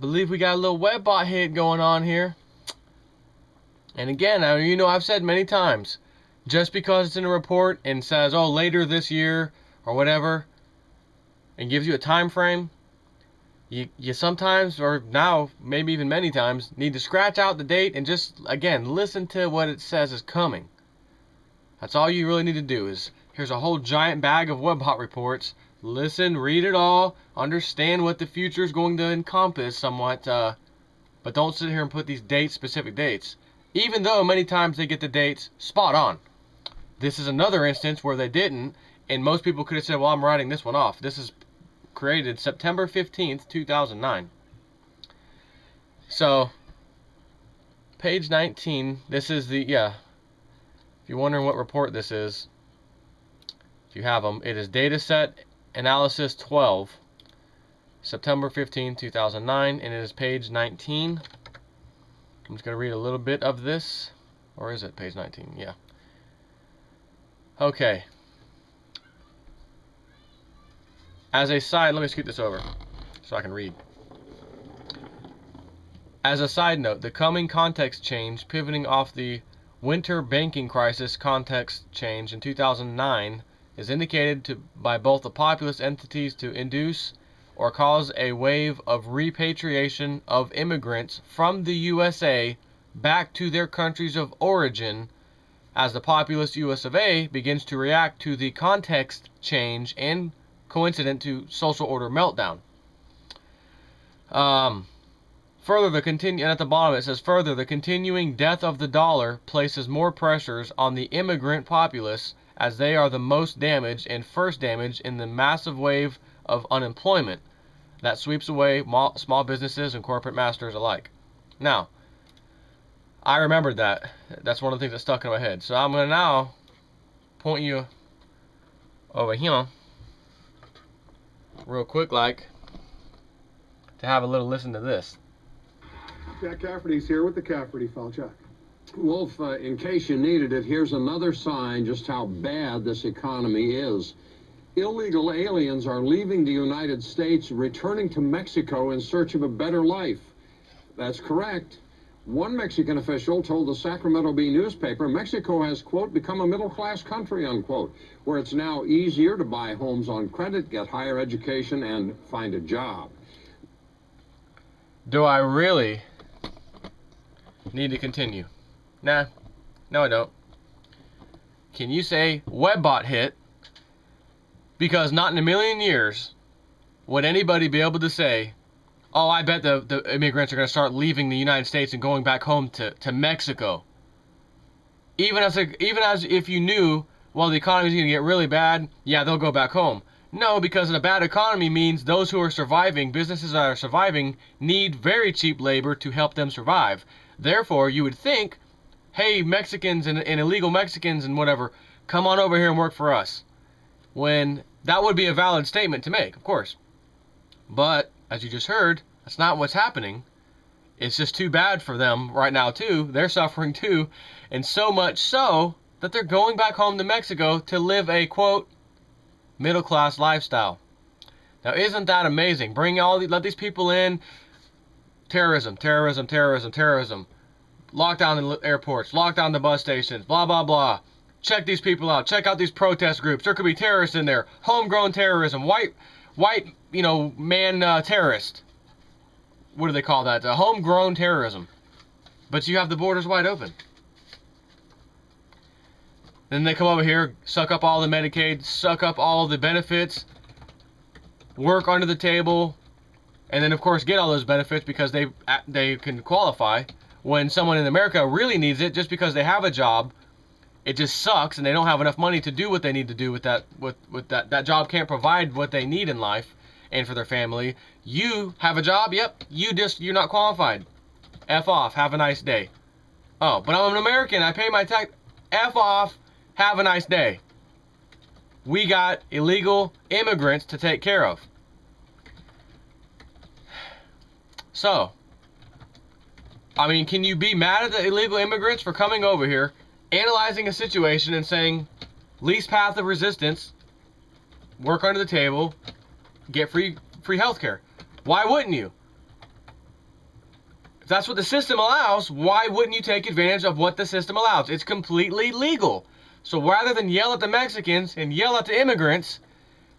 believe we got a little webbot hit going on here. And again, I've said many times, just because it's in a report and says, oh, later this year or whatever, and gives you a time frame, you sometimes, or now, maybe even many times, need to scratch out the date and just, again, listen to what it says is coming. That's all you really need to do is, here's a whole giant bag of webbot reports. Listen, read it all, understand what the future is going to encompass somewhat, but don't sit here and put these dates, specific dates. Even though many times they get the dates spot on. This is another instance where they didn't, and most people could have said, well, I'm writing this one off. This is created September 15th, 2009. So, page 19, this is the, if you're wondering what report this is, if you have them, it is Dataset Analysis 12, September 15, 2009, and it is page 19. I'm just going to read a little bit of this. Or is it page 19? Yeah. Okay. As a side, let me scoot this over so I can read. As a side note, the coming context change, pivoting off the winter banking crisis context change in 2009, is indicated by both the populist entities to induce or cause a wave of repatriation of immigrants from the USA back to their countries of origin as the populous US of A begins to react to the context change and coincident to social order meltdown. Further, and at the bottom it says, further, the continuing death of the dollar places more pressures on the immigrant populace as they are the most damaged and first damaged in the massive wave of unemployment that sweeps away small businesses and corporate masters alike. Now, I remembered that. That's one of the things that stuck in my head. So I'm going to now point you over here, real quick like, to have a little listen to this. Jack Cafferty's here with the Cafferty File. Jack. Wolf, in case you needed it, here's another sign just how bad this economy is. Illegal aliens are leaving the United States, returning to Mexico in search of a better life. That's correct. One Mexican official told the Sacramento Bee newspaper Mexico has, quote, become a middle-class country, unquote, where it's now easier to buy homes on credit, get higher education, and find a job. Do I really need to continue? Nah, no I don't. Can you say webbot hit? Because not in a million years would anybody be able to say, oh, I bet the immigrants are going to start leaving the United States and going back home to Mexico. Even as if you knew, well, the economy's going to get really bad, yeah, they'll go back home. No, because a bad economy means those who are surviving, businesses that are surviving, need very cheap labor to help them survive. Therefore, you would think, hey, Mexicans and illegal Mexicans and whatever, come on over here and work for us. When that would be a valid statement to make, of course. But, as you just heard, that's not what's happening. It's just too bad for them right now, too. They're suffering, too. And so much so that they're going back home to Mexico to live a, quote, middle-class lifestyle. Now, isn't that amazing? Let these people in. Terrorism, terrorism, terrorism, terrorism. Lock down the airports. Lock down the bus stations. Blah, blah, blah. Check these people out. Check out these protest groups. There could be terrorists in there. Homegrown terrorism. White, man terrorist. What do they call that? Homegrown terrorism. But you have the borders wide open. Then they come over here, suck up all the Medicaid, suck up all the benefits, work under the table, and then of course get all those benefits because they can qualify. When someone in America really needs it, just because they have a job, it just sucks, and they don't have enough money to do what they need to do with that. That job can't provide what they need in life and for their family. You have a job, yep. You're not qualified. F off. Have a nice day. Oh, but I'm an American. I pay my tax. F off. Have a nice day. We got illegal immigrants to take care of. So, I mean, can you be mad at the illegal immigrants for coming over here, analyzing a situation and saying, least path of resistance, work under the table, get free health care? Why wouldn't you? If that's what the system allows, why wouldn't you take advantage of what the system allows? It's completely legal. So rather than yell at the Mexicans and yell at the immigrants,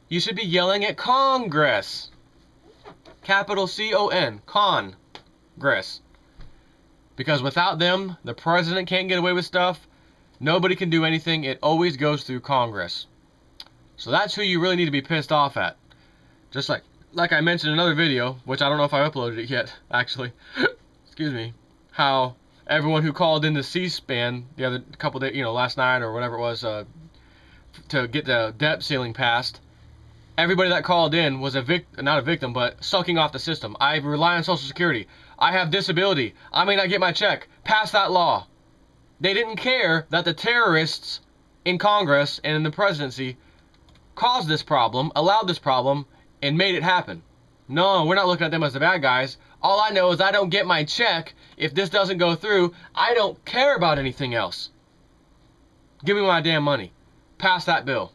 you should be yelling at Congress. Capital C-O-N, Congress. Because without them, the president can't get away with stuff. Nobody can do anything. It always goes through Congress. So that's who you really need to be pissed off at. Just like I mentioned in another video, which I don't know if I uploaded it yet, actually. Excuse me. How everyone who called into C-SPAN the other couple days, last night or whatever it was, to get the debt ceiling passed, everybody that called in was not a victim, but sucking off the system. I rely on Social Security. I have disability. I may not get my check. Pass that law. They didn't care that the terrorists in Congress and in the presidency caused this problem, allowed this problem, and made it happen. No, we're not looking at them as the bad guys. All I know is I don't get my check if this doesn't go through. I don't care about anything else. Give me my damn money. Pass that bill.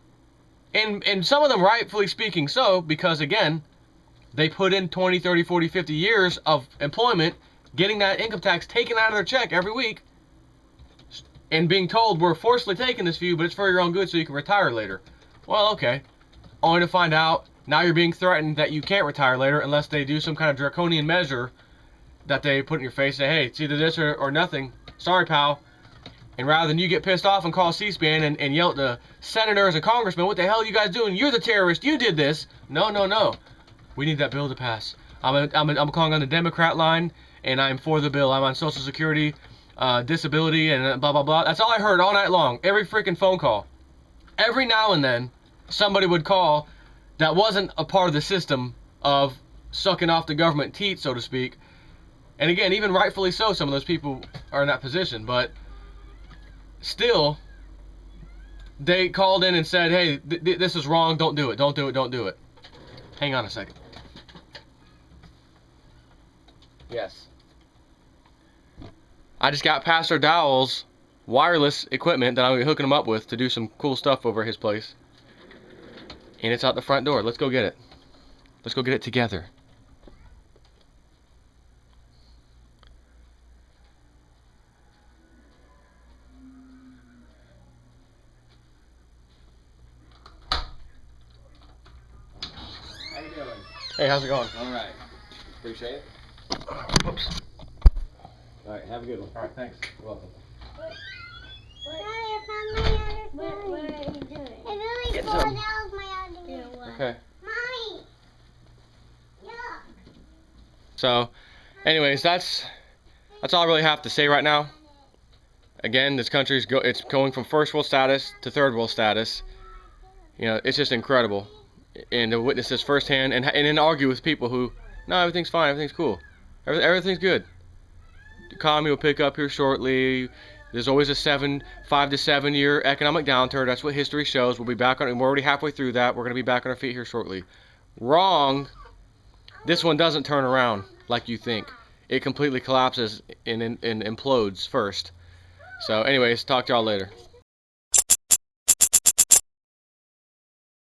And some of them rightfully speaking so, because again, they put in 20, 30, 40, 50 years of employment, getting that income tax taken out of their check every week, and being told we're forcibly taking this for you, but it's for your own good so you can retire later. Well, okay. Only to find out now you're being threatened that you can't retire later unless they do some kind of draconian measure that they put in your face, say, hey, it's either this or nothing. Sorry, pal. And rather than you get pissed off and call C-SPAN and yell at the senators and congressmen, what the hell are you guys doing? You're the terrorist. You did this. No, no, no. We need that bill to pass. I'm calling on the Democrat line, and I'm for the bill. I'm on Social Security, disability, and blah, blah, blah. That's all I heard all night long. Every freaking phone call. Every now and then, somebody would call that wasn't a part of the system of sucking off the government teat, so to speak. And again, even rightfully so, some of those people are in that position. But still, they called in and said, hey, this is wrong. Don't do it. Don't do it. Don't do it. Hang on a second. Yes. I just got Pastor Dowell's wireless equipment that I'm hooking him up with to do some cool stuff over his place. And it's out the front door. Let's go get it. Let's go get it together. How you doing? Hey, how's it going? All right. Appreciate it. Whoops. All right. Have a good one. All right, thanks. You're welcome. What are you doing? It really Get falls some. out of my idea. Okay. Mommy! Yeah. So, anyways, that's all I really have to say right now. Again, this country's it's going from first world status to third world status. It's just incredible. And to witness this firsthand and then argue with people who, no, everything's fine, everything's cool, everything's good. The economy will pick up here shortly. There's always a 5 to 7 year economic downturn. That's what history shows. We'll be back on, and we're already halfway through that. We're going to be back on our feet here shortly. Wrong. This one doesn't turn around like you think. It completely collapses and implodes first. So anyways, talk to y'all later.